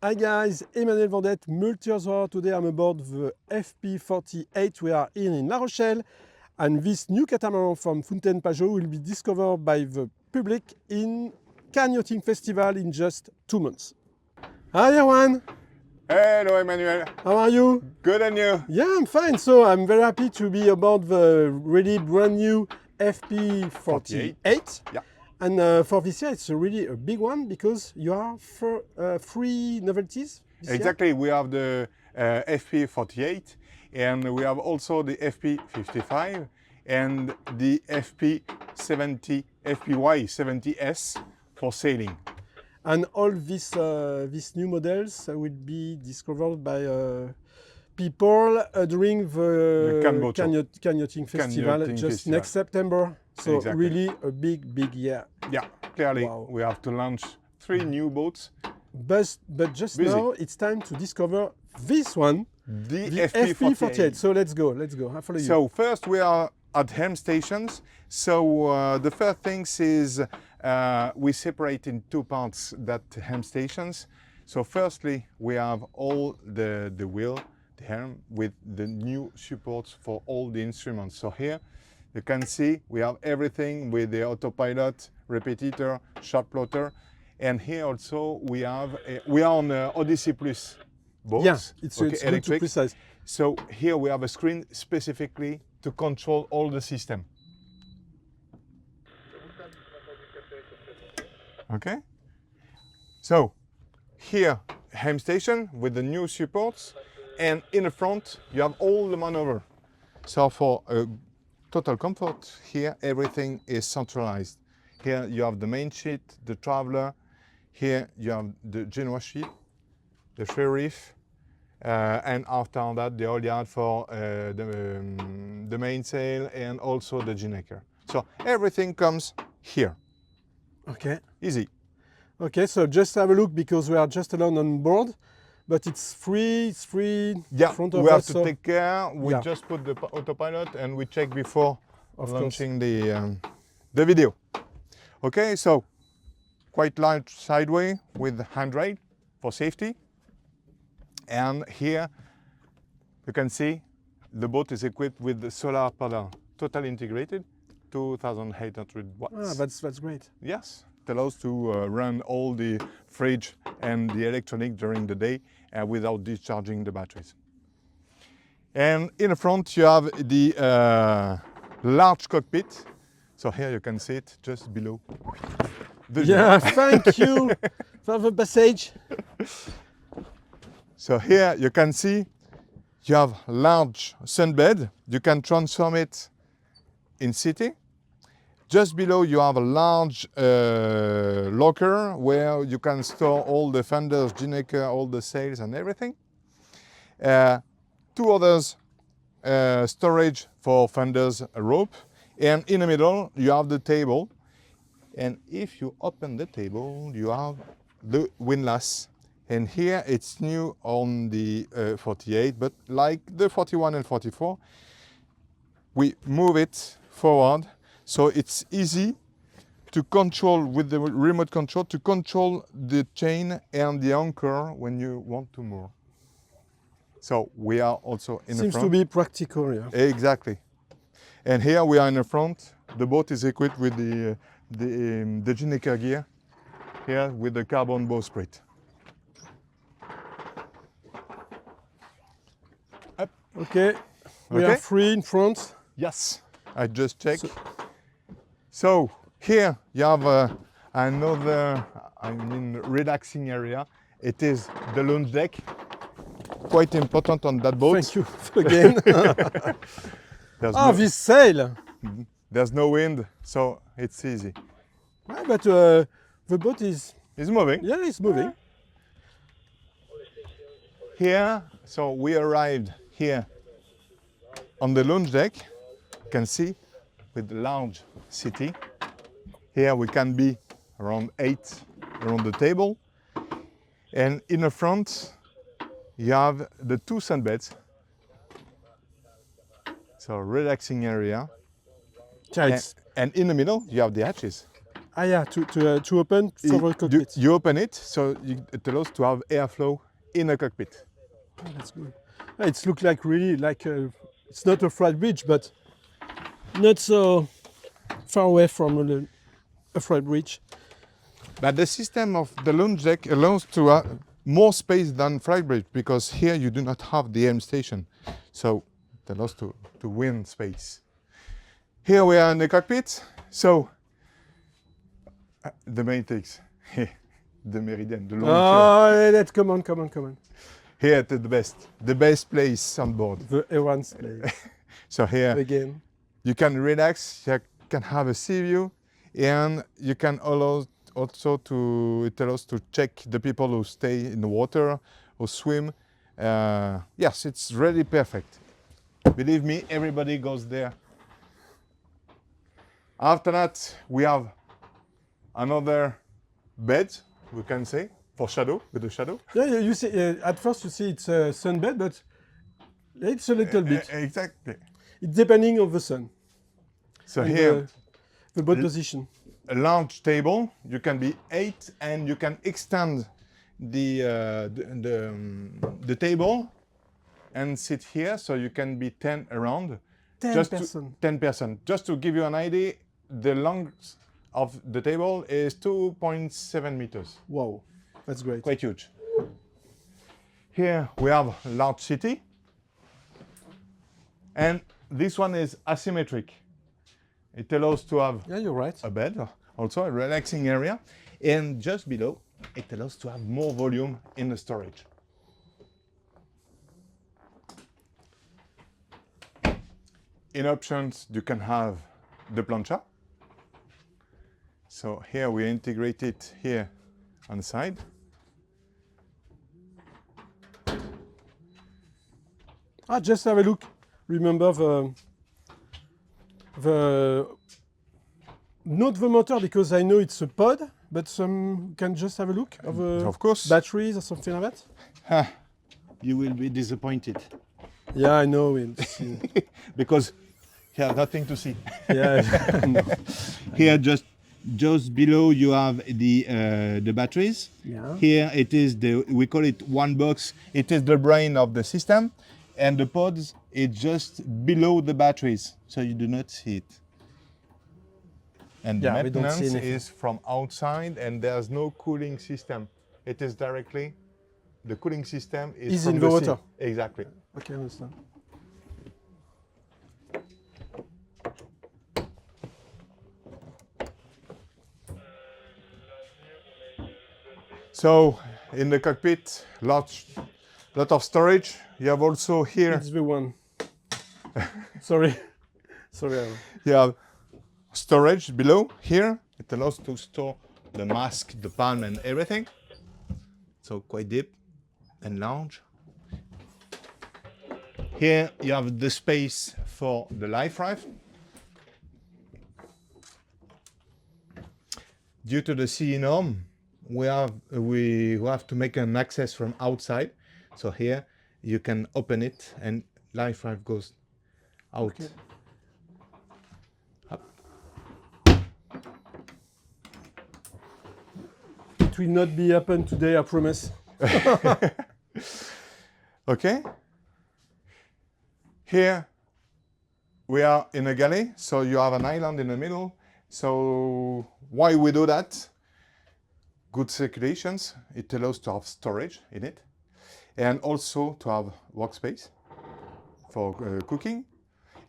Hi guys, Emmanuel Vendette, Multihulls. Today I'm aboard the FP48. We are here in La Rochelle, and this new catamaran from Fountaine Pajot will be discovered by the public in Cannes Yachting Festival in just 2 months. Hi Erwan! Hello Emmanuel. How are you? Good, and you? Yeah, I'm fine. So I'm very happy to be aboard the really brand new FP48. Yeah. And for this year, it's really a big one because you have 3 novelties this Exactly. We have the FP48, and we have also the FP55 and the FP70, FPY 70S for sailing. And all these new models will be discovered by people during the Cannes Yachting Festival next September. So exactly. Really a big year. Yeah, clearly. Wow. We have to launch 3 new boats. But just Busy. now it's time to discover this one, The FP48. So let's go. I follow you. So first we are at Helm stations. So the first thing is we separate in 2 parts that Helm stations. So firstly we have all the wheel, the Helm, with the new supports for all the instruments. So here you can see we have everything with the autopilot, repetitor, shot plotter, and here also we are on Odyssey Plus boats. Yeah, it's good to precise. So here we have a screen specifically to control all the system. Okay. So here Helm station with the new supports, and in the front you have all the maneuver. So for total comfort, here everything is centralized. Here you have the main sheet, the traveler. Here you have the Genoa sheet, the sheriff, and after that the halyard for the mainsail and also the Ginecker. So everything comes here. Okay. Easy. Okay, so just have a look because we are just alone on board, but it's free. Yeah, front of we have us, to take care. We yeah. just put the autopilot and we check before Of launching the video. Okay, so quite large sideway with handrail for safety. And here you can see the boat is equipped with the solar panel, totally integrated, 2,800 watts. Ah, that's great. Yes, it allows to run all the fridge and the electronic during the day without discharging the batteries. And in the front you have the large cockpit. So here you can see it just below. Yeah, thank you for the passage. So here you can see you have large sunbed. You can transform it in city. Just below you have a large locker where you can store all the fenders, Ginecker, all the sails and everything. 2 others storage for fenders, a rope, and in the middle you have the table. And if you open the table, you have the windlass. And here it's new on the 48, but like the 41 and 44, we move it forward. So it's easy to control with the remote control, to control the chain and the anchor when you want to move. So we are also in the front. Seems to be practical, yeah. Exactly. And here we are in the front. The boat is equipped with the Ginecker gear, here with the carbon bowsprit. Up. Okay, we are free in front. Yes, I just checked. So here you have another, relaxing area. It is the lounge deck. Quite important on that boat. Thank you again. This sail. There's no wind, so it's easy. Yeah, but the boat is moving. Yeah, it's moving. Here, so we arrived here on the lounge deck. You can see with the large city. Here we can be around 8 around the table. And in the front, you have the 2 sunbeds. So relaxing area. Yeah, And in the middle, you have the hatches. Ah, yeah, to open for the cockpit. You open it, so it allows to have airflow in the cockpit. Oh, that's good. It looks like really like it's not a flat bridge, but not so far away from a flat bridge. But the system of the lounge deck allows to have more space than flight bridge, because here you do not have the Helm station, so it allows to win space. Here we are in the cockpit, so the main things, the meridian, the long chair. Oh, let's come on. Here at the best place on board. The everyone's place. So here Again. you can relax, you can have a sea view, and you can allow also it allows to check the people who stay in the water or swim. Yes, it's really perfect. Believe me, everybody goes there. After that, we have another bed, we can say, for shadow, with the shadow. Yeah, you see, at first you see it's a sunbed, but it's a little bit. Exactly. It's depending on the sun. So and here, the boat position. a large table, you can be 8, and you can extend the table and sit here, so you can be 10 around. 10 person. 10 person. Just to give you an idea, the length of the table is 2.7 meters. Wow, that's great. Quite huge. Here we have a large city, and this one is asymmetric. It allows to have Yeah, you're right. a bed, also a relaxing area, and just below it allows to have more volume in the storage. In options, you can have the plancha. So here we integrate it here on the side. Just have a look. Remember not the motor, because I know it's a pod, but some can just have a look Of course. batteries or something like that. You will be disappointed. Yeah, I know. Because here nothing to see. Yeah, no. Here just below you have the batteries. Yeah. Here it is we call it one box. It is the brain of the system, and the pods is just below the batteries, so you do not see it. And the Yeah, we don't see maintenance anything. is from outside, and there's no cooling system. It is directly, the cooling system is from in the sea. water. Exactly. Okay, I understand. So in the cockpit, lot of storage. You have also here, It's the one. Sorry. you have storage below here. It allows to store the mask, the palm, and everything. So quite deep and large. Here you have the space for the life raft. Due to the CE norm, we have to make an access from outside. So here you can open it and life raft goes out. Okay. Up. It will not be happen today, I promise. Okay. Here we are in a galley, so you have an island in the middle. So why we do that? Good circulations. It allows to have storage in it, and also to have workspace for cooking.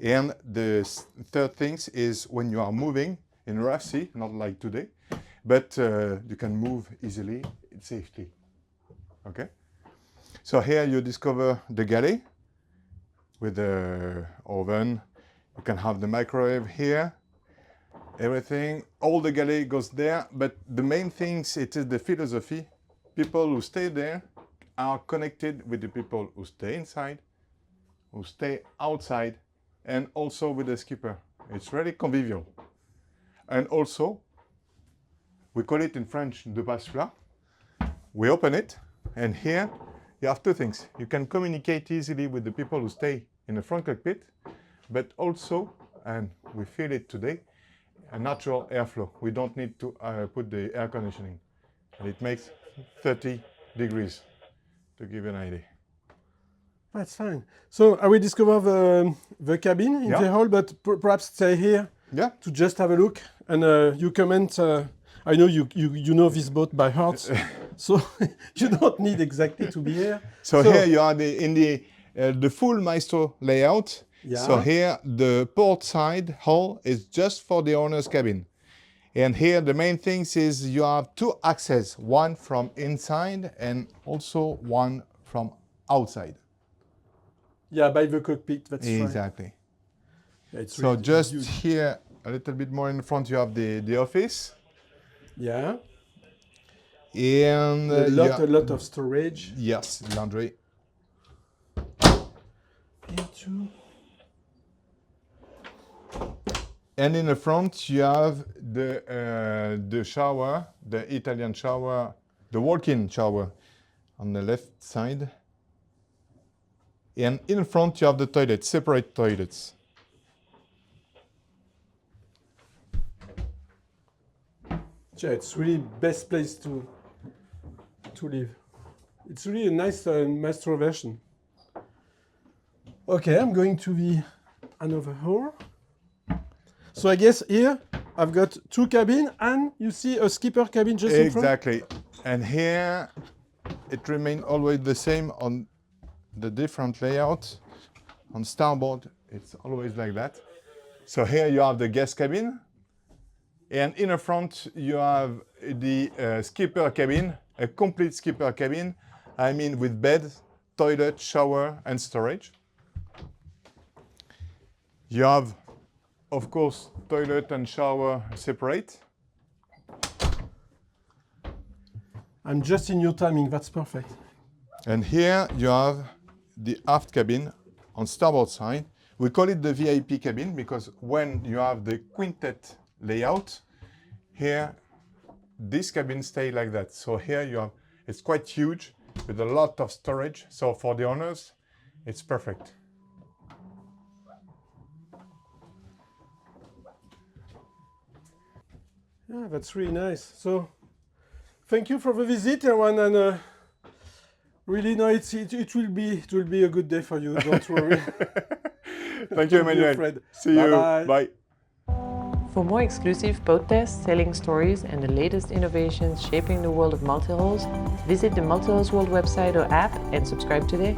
And the third thing is when you are moving in rough sea, not like today, but you can move easily, safely. Okay. So here you discover the galley with the oven. You can have the microwave here. Everything, all the galley goes there, but the main things, it is the philosophy. People who stay there are connected with the people who stay inside, who stay outside, and also with the skipper. It's really convivial. And also, we call it in French, de passe-plat. We open it, and here you have two things. You can communicate easily with the people who stay in the front cockpit, but also, and we feel it today, a natural airflow. We don't need to put the air conditioning. And it makes 30 degrees, to give you an idea. That's fine. So I will discover the cabin in the hall, but perhaps stay here to just have a look. And you comment. I know you know this boat by heart, so you don't need exactly to be here. So here you are in the full Maestro layout. Yeah. So here the port side hull is just for the owner's cabin. And here the main things is you have two access, one from inside and also one from outside. Yeah, by the cockpit, that's right. Exactly. Yeah, it's so really just huge. here, a little bit more in the front, you have the office. Yeah. And A lot of storage. Yes, laundry. Here too. And in the front, you have the shower, the Italian shower, the walk-in shower on the left side. And in front, you have the toilet, separate toilets. Yeah, it's really best place to live. It's really a nice Maestro version. Okay, I'm going to the another hall. So I guess here I've got two cabins and you see a skipper cabin just in front? Exactly. And here it remains always the same on the different layout. On starboard, it's always like that. So here you have the guest cabin. And in the front, you have the skipper cabin, a complete skipper cabin. I mean with bed, toilet, shower, and storage. You have, of course, toilet and shower separate. I'm just in your timing, that's perfect. And here you have the aft cabin on starboard side. We call it the VIP cabin because when you have the quintet layout, here this cabin stays like that. So here you have, it's quite huge with a lot of storage. So for the owners, it's perfect. Yeah, that's really nice. So thank you for the visit, everyone, and really, no, it will be a good day for you. Don't worry. Thank you, Emmanuel. See you. Bye-bye. Bye. For more exclusive boat tests, sailing stories, and the latest innovations shaping the world of multihulls, visit the Multihulls World website or app and subscribe today.